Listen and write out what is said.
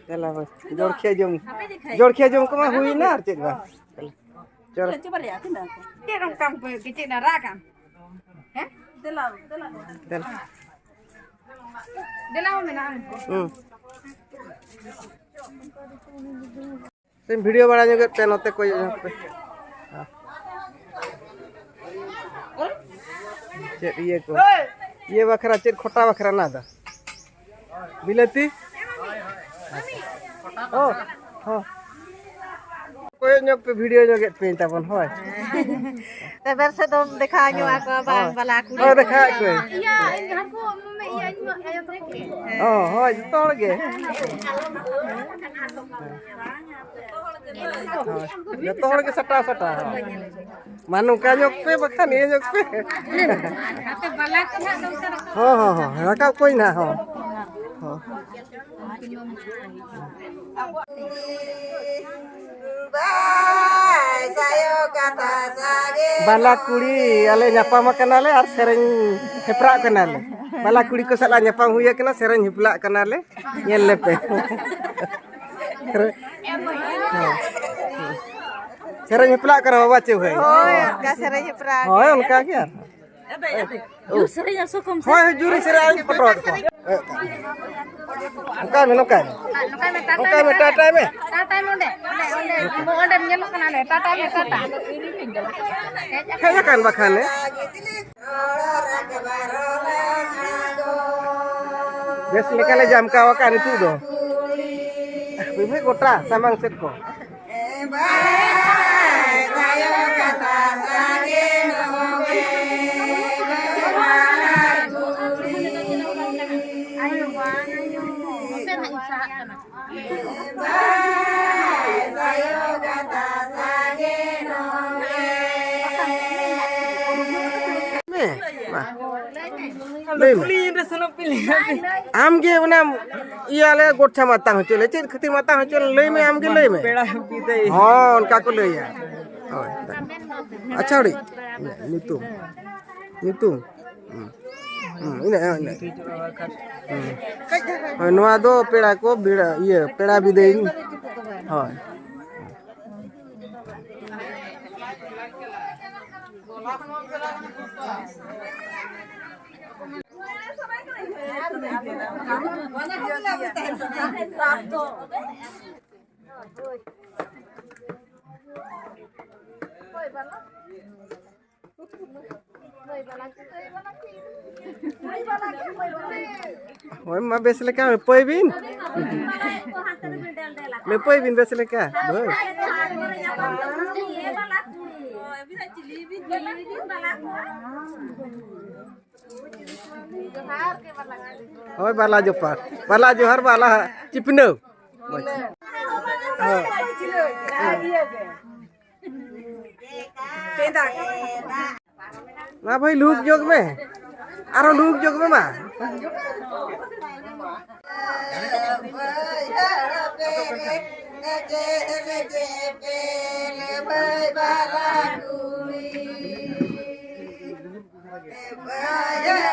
चला बस जोड़ खिया जम कमा हुई ना चेक बा चलो coba lihat tidak Dia orang kang pe kecil nara kan. Heh? telau चल Dia lawan mana? Same video बना जो पे नते कोई पे चेक ये बखरा चेक खोटा बखरा ना दा बिलती ओ हां कोई जो पे वीडियो जो के पे तबन होय te verse dom dekha nyo ako bang bala ku ओ देखा कोई Iya, ini aku mama iya ini ayo trek. ओ होय तोड़ गे जतो हड़ के सटा सटा मानु का जो पे बखा नहीं जो पे Kata balak tu nak dokter. हां हां हां रखा कोई ना हां हां sayo kata sage बाला कुड़ी आले nyapam कनाले और सेरेन हेपरा कनाले बाला कुड़ी को साला nyapam हुए कना सेरेन हिपला कनाले ñel lepe सेरेन हिपला करा बाचे हुए hoy ka serenya pra होय उनका क्या yo serenya sokom होय जुरी सेरेन पटोट को उनका में लोका उनका में टाटा में Tata monde. Onde onde nyelok kan ale. Tata me tata. kayak kan bakane bes lekale jam ka wakan itu do bibi kota samang set ko sayo kata sage Ayo bang, ayo. Apa nak usaha kana? sayo kata sage me ma pilih am ge una iya le gocha matang chole chet khati matang chole lei me am ge lei me peda pite ha unka ko lei ya अच्छा रे नितुम ina नोआ दो पेड़ा को बिड़ा ये पेड़ा भी दे हां Hoy ma besle ka poi bin me poi bin besle ka boy hoy bala johar bala cipno ना भाई लूक जोग में आरो लूक जोग में मा Yeah.